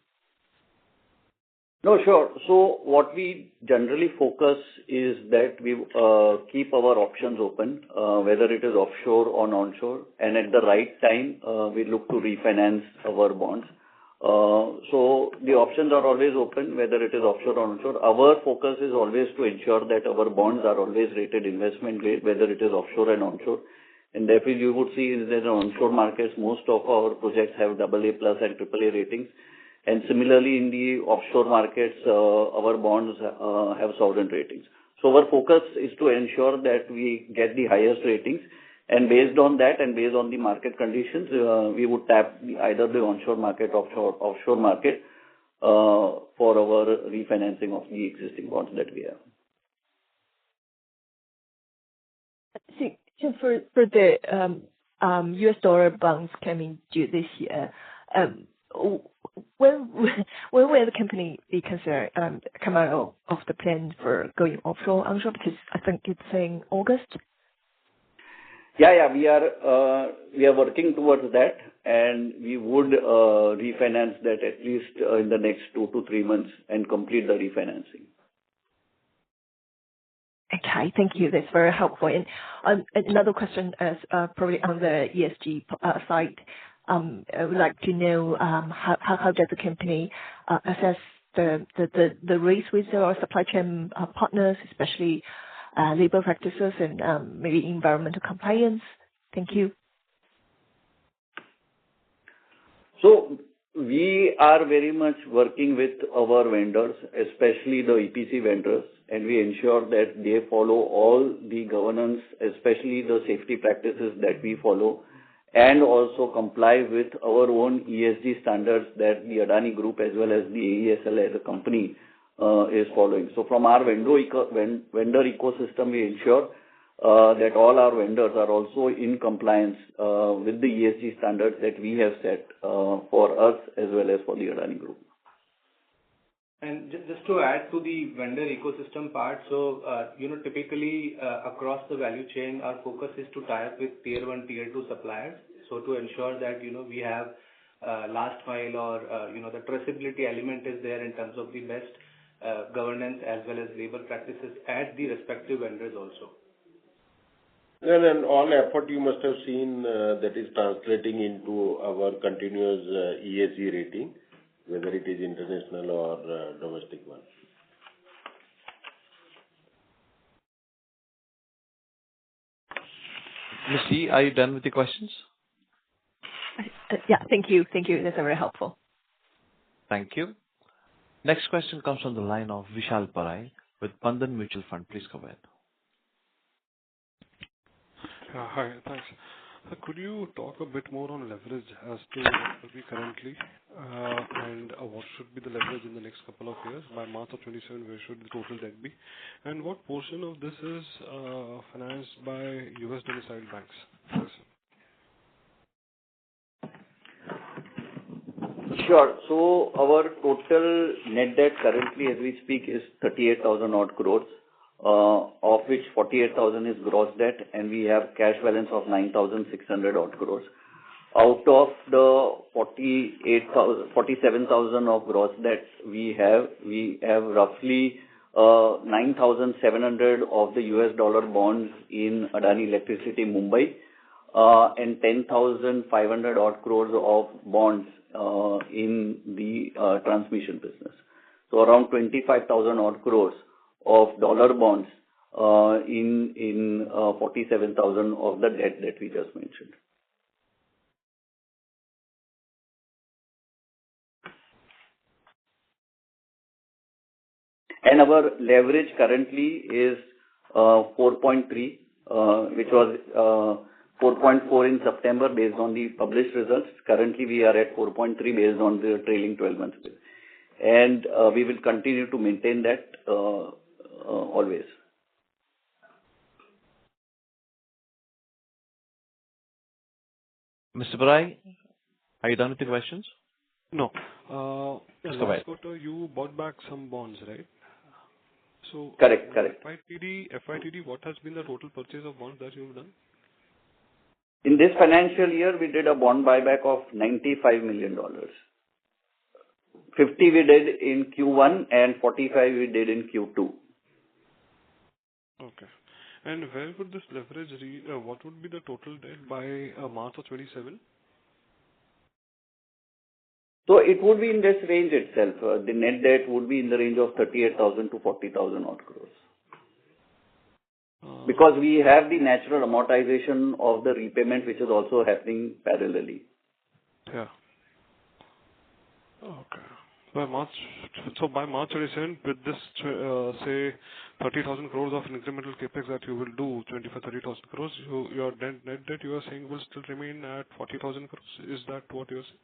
Speaker 4: No, sure. So what we generally focus is that we keep our options open, whether it is offshore or onshore, and at the right time, we look to refinance our bonds. So the options are always open, whether it is offshore or onshore. Our focus is always to ensure that our bonds are always rated investment grade, whether it is offshore and onshore. And therefore, you would see in the onshore markets, most of our projects have AA+ and AAA ratings. And similarly, in the offshore markets, our bonds have sovereign ratings. So our focus is to ensure that we get the highest ratings. And based on that and based on the market conditions, we would tap either the onshore market or offshore market for our refinancing of the existing bonds that we have.
Speaker 12: So for the US dollar bonds coming due this year, when will the company be considered come out of the plan for going offshore, onshore? Because I think it's saying August.
Speaker 4: Yeah, we are working towards that, and we would refinance that at least in the next 2 to 3 months and complete the refinancing.
Speaker 12: Okay, thank you. That's very helpful. And another question is probably on the ESG side. I would like to know how does the company assess the risk with our supply chain partners, especially labor practices and maybe environmental compliance? Thank you.
Speaker 4: So we are very much working with our vendors, especially the EPC vendors, and we ensure that they follow all the governance, especially the safety practices that we follow, and also comply with our own ESG standards that the Adani Group as well as the AESL as a company is following. So from our vendor ecosystem, we ensure that all our vendors are also in compliance with the ESG standards that we have set for us as well as for the Adani Group.
Speaker 2: And just to add to the vendor ecosystem part, so typically across the value chain, our focus is to tie up with tier 1, tier 2 suppliers. So to ensure that we have last mile or the traceability element is there in terms of the best governance as well as labor practices at the respective vendors also.
Speaker 3: And all effort you must have seen that is translating into our continuous ESG rating, whether it is international or domestic one.
Speaker 1: Ms. Yi, are you done with the questions?
Speaker 12: Yeah, thank you. Thank you. That's very helpful.
Speaker 1: Thank you. Next question comes from the line of Vishal Parai with Bandhan Mutual Fund. Please go ahead.
Speaker 13: Hi, thanks. Could you talk a bit more on leverage as to what we currently and what should be the leverage in the next couple of years? By March of 27, where should the total debt be? And what portion of this is financed by US domiciled banks? Thanks.
Speaker 4: Sure. So our total net debt currently as we speak is 38,000 odd crores. Of which 48,000 is gross debt, and we have cash balance of 9,600 odd crores. Out of the 47,000 of gross debt we have roughly 9,700 of the US dollar bonds in Adani Electricity Mumbai, and 10,500 odd crores of bonds in the transmission business. So around 25,000 odd crores of dollar bonds in 47,000 of the debt that we just mentioned. And our leverage currently is 4.3, which was 4.4 in September based on the published results. Currently we are at 4.3 based on the trailing 12 months. And we will continue to maintain that always.
Speaker 1: Mr. Parai, are you done with the questions?
Speaker 13: No. Last quarter you bought back some bonds, right? So
Speaker 4: correct.
Speaker 13: FYTD, what has been the total purchase of bonds that you've done?
Speaker 4: In this financial year, we did a bond buyback of $95 million. 50 we did in Q1 and 45 we did in Q2.
Speaker 13: Okay. And where would this leverage what would be the total debt by March of 27?
Speaker 4: So it would be in this range itself. The net debt would be in the range of 38,000 to 40,000 odd crores. Because we have the natural amortization of the repayment which is also happening parallelly.
Speaker 13: Yeah. Okay. By March 27, with this, say, 30,000 crores of incremental capex that you will do, 30,000 crores, your net debt, you are saying, will still remain at 40,000 crores. Is that what you're saying?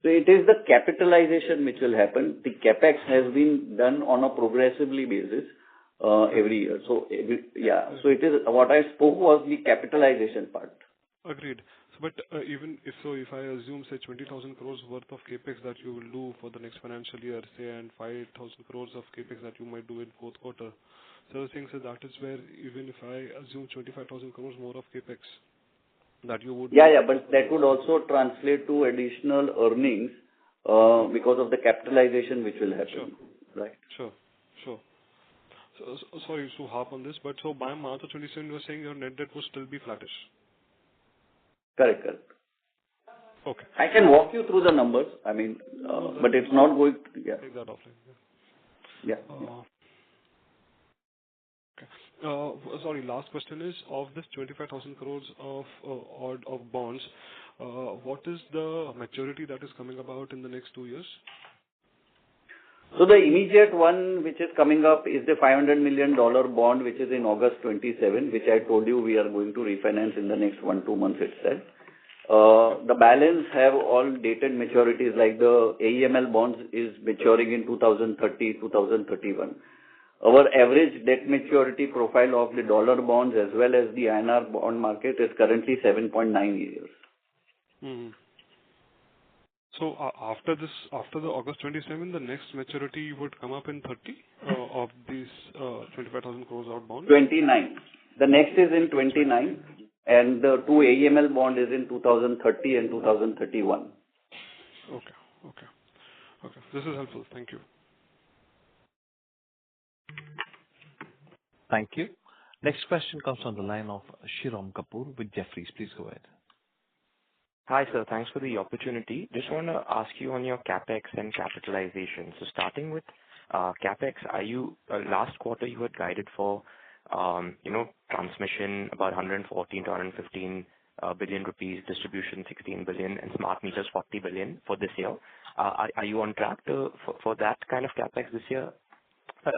Speaker 4: So it is the capitalization which will happen. The capex has been done on a progressively basis every year. So it is what I spoke was the capitalization part.
Speaker 13: Agreed. But even if so, if I assume, say, 20,000 crores worth of capex that you will do for the next financial year, say, and 5,000 crores of capex that you might do in fourth quarter. So the thing is that is where even if I assume 25,000 crores more of capex that you would...
Speaker 4: But that would also translate to additional earnings because of the capitalization which will happen.
Speaker 13: Sure.
Speaker 4: Right.
Speaker 13: Sure. So, sorry to harp on this, but so by March of 27, you were saying your net debt would still be flattish.
Speaker 4: Correct.
Speaker 13: Okay.
Speaker 4: I can walk you through the numbers. I mean, but it's not going to...
Speaker 13: Take that offline. Okay. Sorry, last question is, of this 25,000 crores of bonds, what is the maturity that is coming about in the next 2 years?
Speaker 4: So the immediate one which is coming up is the $500 million bond, which is in August 27, which I told you we are going to refinance in the next 1-2 months itself. The balance have all dated maturities, like the AEML bonds is maturing in 2030, 2031. Our average debt maturity profile of the dollar bonds as well as the INR bond market is currently 7.9 years.
Speaker 13: Mm-hmm. So after the August 27, the next maturity would come up in 30 of these 25,000 crores out bonds?
Speaker 4: 29. The next is in 29, and the two AEML bond is in 2030 and 2031.
Speaker 13: Okay. This is helpful. Thank you.
Speaker 1: Thank you. Next question comes on the line of Shirom Kapoor with Jefferies. Please go ahead.
Speaker 14: Hi, sir. Thanks for the opportunity. Just want to ask you on your CapEx and capitalization. So starting with CapEx, last quarter you had guided for, transmission about 114 to 115 billion rupees, distribution 16 billion, and smart meters 40 billion for this year. Are you on track for that kind of CapEx this year?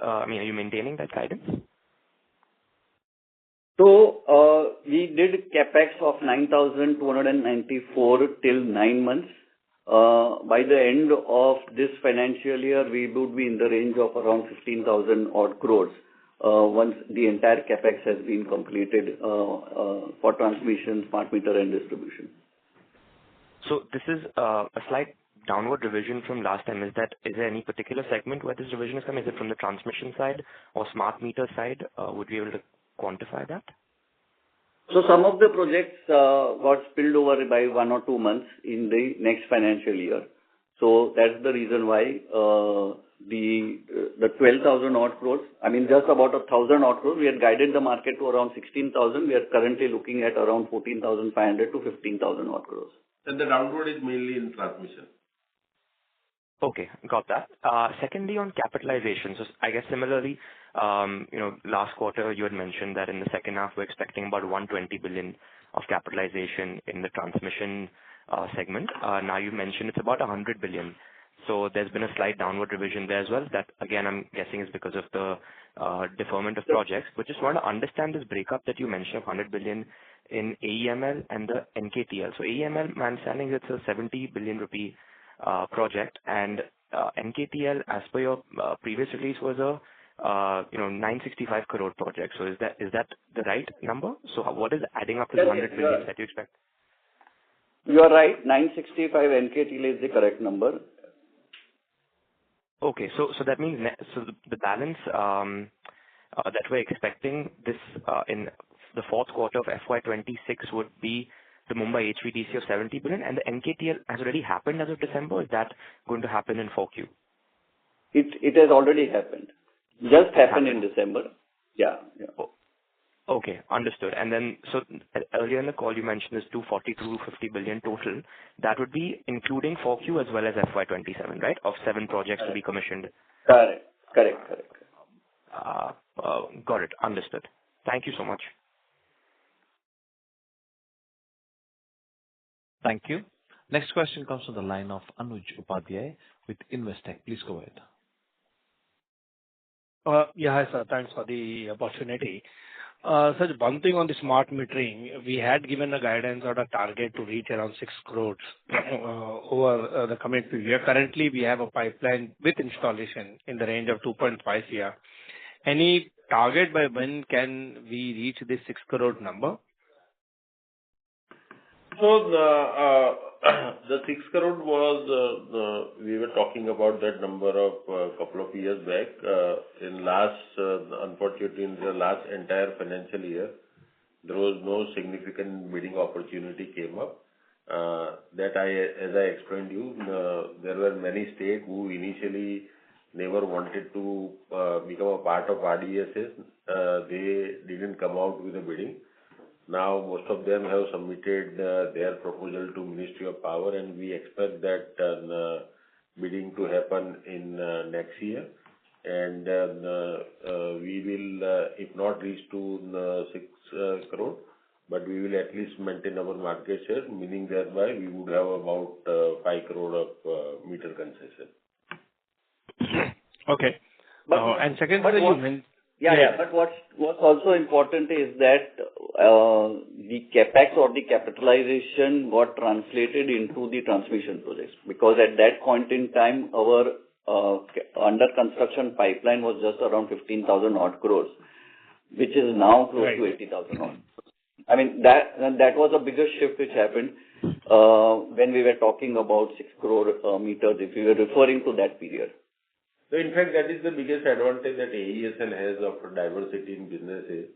Speaker 14: Are you maintaining that guidance?
Speaker 4: So, we did CapEx of 9,294 till 9 months. By the end of this financial year, we would be in the range of around 15,000 odd crores, once the entire CapEx has been completed, for transmission, smart meter and distribution.
Speaker 14: So this is a slight downward revision from last time. Is there any particular segment where this revision is coming? Is it from the transmission side or smart meter side? Would you be able to quantify that?
Speaker 4: So some of the projects got spilled over by 1 or 2 months in the next financial year. So that's the reason why the 12,000 odd crores, just about 1,000 odd crores, we had guided the market to around 16,000. We are currently looking at around 14,500 to 15,000 odd crores.
Speaker 3: And the downward is mainly in transmission.
Speaker 14: Okay, got that. Secondly, on capitalization, so I guess similarly, last quarter you had mentioned that in the second half we're expecting about 120 billion of capitalization in the transmission segment. Now you mentioned it's about 100 billion. So there's been a slight downward revision there as well. That again, I'm guessing is because of the deferment of projects. But just want to understand this breakup that you mentioned of 100 billion in AEML and the NKTL. So AEML, my understanding is it's a 70 billion rupee project, and NKTL, as per your previous release, was a 965 crore project. So is that the right number? So what is adding up to the 100 billion that you expect?
Speaker 4: You are right. 965 NKTL is the correct number.
Speaker 14: Okay, so that means the balance that we're expecting this in the fourth quarter of FY26 would be the Mumbai HVDC of 70 billion, and the NKTL has already happened as of December. Is that going to happen in 4Q?
Speaker 4: It has already happened. Just happened in December. Yeah.
Speaker 14: Okay, understood. And then, so earlier in the call you mentioned this 240 to 250 billion total. That would be including 4Q as well as FY27, right? Of 7 projects to be commissioned.
Speaker 4: Correct.
Speaker 14: Got it. Understood. Thank you so much.
Speaker 1: Thank you. Next question comes from the line of Anuj Upadhyay with Investec. Please go ahead.
Speaker 15: Yeah, hi, sir. Thanks for the opportunity. Sir, one thing on the smart metering, we had given a guidance or a target to reach around 6 crores over the coming few years. Currently, we have a pipeline with installation in the range of 2.5 year. Any target by when can we reach this 6 crore number?
Speaker 3: So the 6 crore was, we were talking about that number of a couple of years back. Unfortunately, in the last entire financial year, there was no significant bidding opportunity came up. As I explained you, there were many states who initially never wanted to become a part of RDSS. They didn't come out with a bidding. Now, most of them have submitted their proposal to Ministry of Power, and we expect that bidding to happen in next year. And we will, if not reach to 6 crore, but we will at least maintain our market share, meaning thereby we would have about 5 crore of meter concession.
Speaker 15: Okay. And second,
Speaker 4: But what's also important is that the capex or the capitalization got translated into the transmission projects, because at that point in time, our under construction pipeline was just around 15,000 odd crores, which is now close to 80,000 odd. I mean, that was a bigger shift which happened when we were talking about 6 crore meters, if we were referring to that period.
Speaker 3: So in fact, that is the biggest advantage that AESL has of diversity in businesses.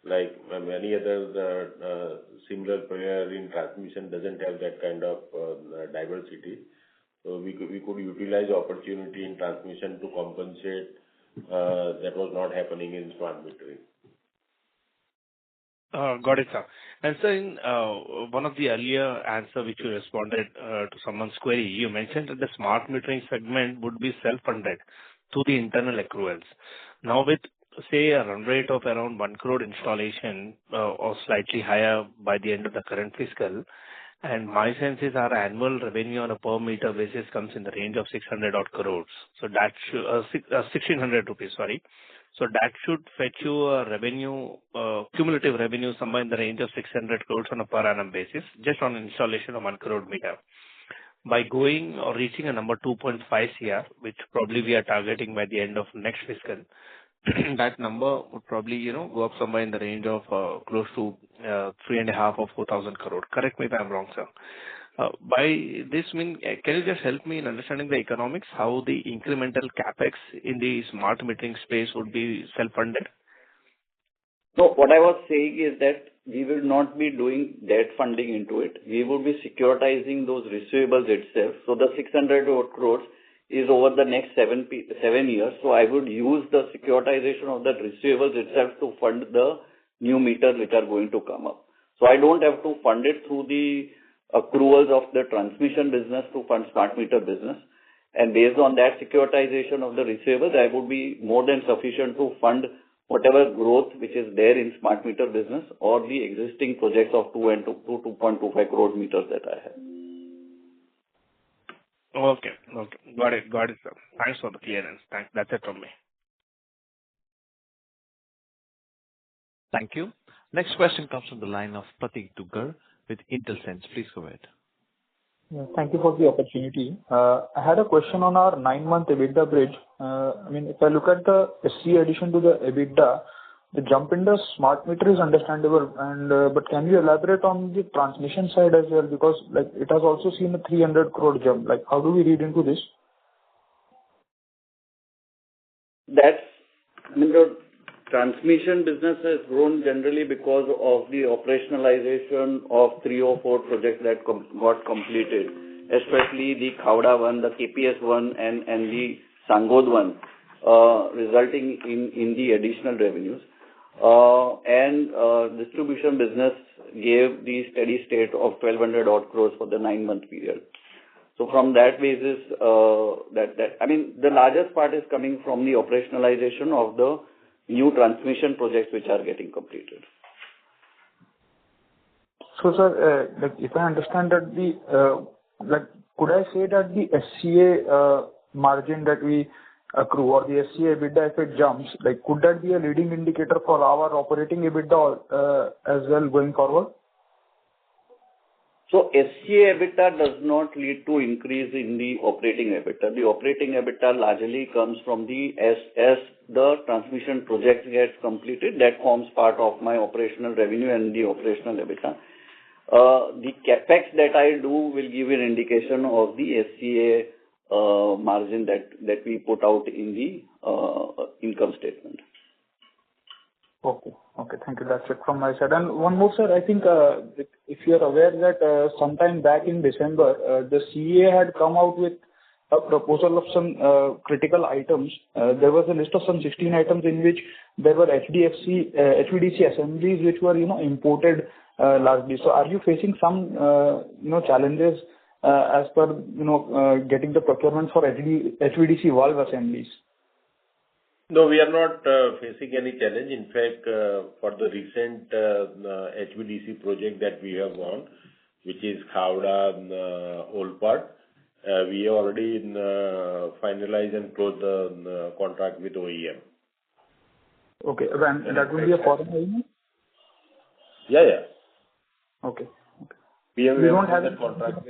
Speaker 3: Like many other similar player in transmission doesn't have that kind of diversity. So we could utilize opportunity in transmission to compensate that was not happening in smart metering.
Speaker 15: Got it, sir. And so in one of the earlier answer which you responded to someone's query, you mentioned that the smart metering segment would be self-funded through the internal accruals. Now with, say, a run rate of around 1 crore installation or slightly higher by the end of the current fiscal, and my sense is our annual revenue on a per meter basis comes in the range of 600 odd crores. So that should, 1600 rupees, sorry. So that should fetch you a revenue, cumulative revenue somewhere in the range of 600 crores on a per annum basis, just on installation of 1 crore meter. By going or reaching a number 2.5 CR, which probably we are targeting by the end of next fiscal, that number would probably, go up somewhere in the range of close to 3.5 or 4,000 crore. Correct me if I'm wrong, sir. By this mean, can you just help me in understanding the economics, how the incremental capex in the smart metering space would be self-funded?
Speaker 4: No, what I was saying is that we will not be doing debt funding into it. We will be securitizing those receivables itself. So the 600 crores is over the next 7 years. So I would use the securitization of the receivables itself to fund the new meters which are going to come up. So I don't have to fund it through the accruals of the transmission business to fund smart meter business. And based on that securitization of the receivables, I would be more than sufficient to fund whatever growth which is there in smart meter business or the existing projects of 2.25 crore meters that I have.
Speaker 15: Okay. Got it, sir. Thanks for the clearance. Thanks. That's it from me.
Speaker 1: Thank you. Next question comes from the line of Pratik Duggar with IntelSense. Please go ahead.
Speaker 16: Yeah, thank you for the opportunity. I had a question on our 9-month EBITDA bridge. If I look at the SC addition to the EBITDA, the jump in the smart meter is understandable, but can you elaborate on the transmission side as well? Because it has also seen a 300 crore jump. How do we read into this?
Speaker 4: The transmission business has grown generally because of the operationalization of 3 or 4 projects that got completed, especially the Khavda one, the KPS one, and the Sangod one, resulting in the additional revenues. Distribution business gave the steady state of 1,200 odd crores for the 9-month period. So from that basis, the largest part is coming from the operationalization of the new transmission projects which are getting completed.
Speaker 16: So, sir, if I understand that like, could I say that the SCA margin that we accrue or the SCA EBITDA, if it jumps, like, could that be a leading indicator for our operating EBITDA as well going forward?
Speaker 4: So SCA EBITDA does not lead to increase in the operating EBITDA. The operating EBITDA largely comes from as the transmission project gets completed, that forms part of my operational revenue and the operational EBITDA. The CapEx that I do will give you an indication of the SCA margin that we put out in the income statement.
Speaker 16: Okay. Thank you. That's it from my side. And one more, sir. I think if you're aware that sometime back in December, the CEA had come out with a proposal of some critical items. There was a list of some 16 items in which there were HVDC assemblies which were, imported largely. So are you facing some, challenges as per, getting the procurement for HVDC valve assemblies?
Speaker 3: No, we are not facing any challenge. In fact, for the recent HVDC project that we have won, which is Khavda Olpad, we have already finalized and closed the contract with OEM.
Speaker 16: Okay. And that will be a foreign OEM?
Speaker 3: Yeah.
Speaker 16: Okay.
Speaker 3: We don't have that contract.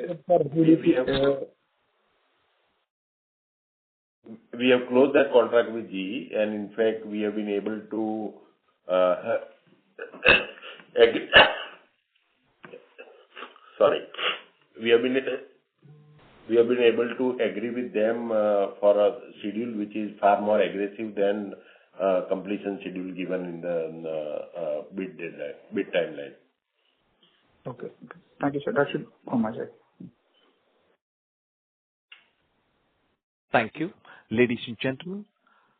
Speaker 3: We have closed that contract with GE, and in fact, we have been able to we have been able to agree with them for a schedule which is far more aggressive than completion schedule given in the bid timeline.
Speaker 16: Okay. Thank you, sir. That's it from my side.
Speaker 1: Thank you. Ladies and gentlemen,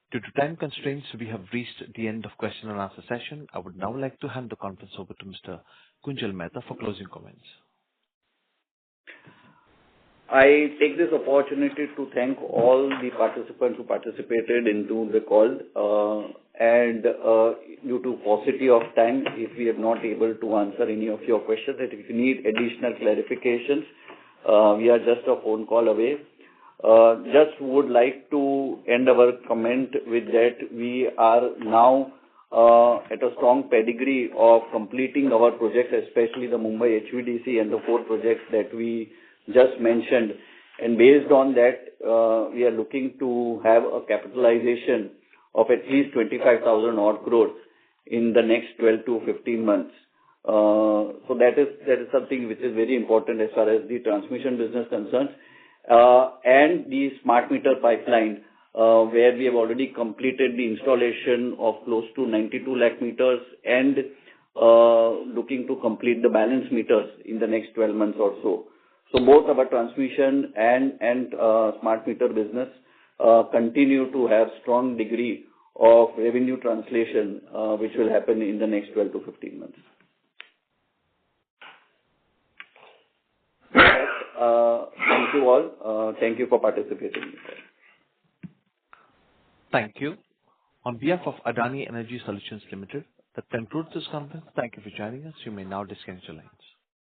Speaker 1: due to time constraints, we have reached the end of question and answer session. I would now like to hand the conference over to Mr. Kunjal Mehta for closing comments.
Speaker 4: I take this opportunity to thank all the participants who participated into the call. And due to paucity of time, if we are not able to answer any of your questions, that if you need additional clarifications, we are just a phone call away. Just would like to end our comment with that we are now at a strong pedigree of completing our projects, especially the Mumbai HVDC and the 4 projects that we just mentioned. And based on that, we are looking to have a capitalization of at least 25,000 odd crores in the next 12 to 15 months. So that is something which is very important as far as the transmission business concerns. And the smart meter pipeline, where we have already completed the installation of close to 92 lakh meters and looking to complete the balance meters in the next 12 months or so. So both our transmission and smart meter business continue to have strong degree of revenue translation, which will happen in the next 12 to 15 months. Thank you all. Thank you for participating.
Speaker 1: Thank you. On behalf of Adani Energy Solutions Ltd, that concludes this conference. Thank you for joining us. You may now disconnect your lines.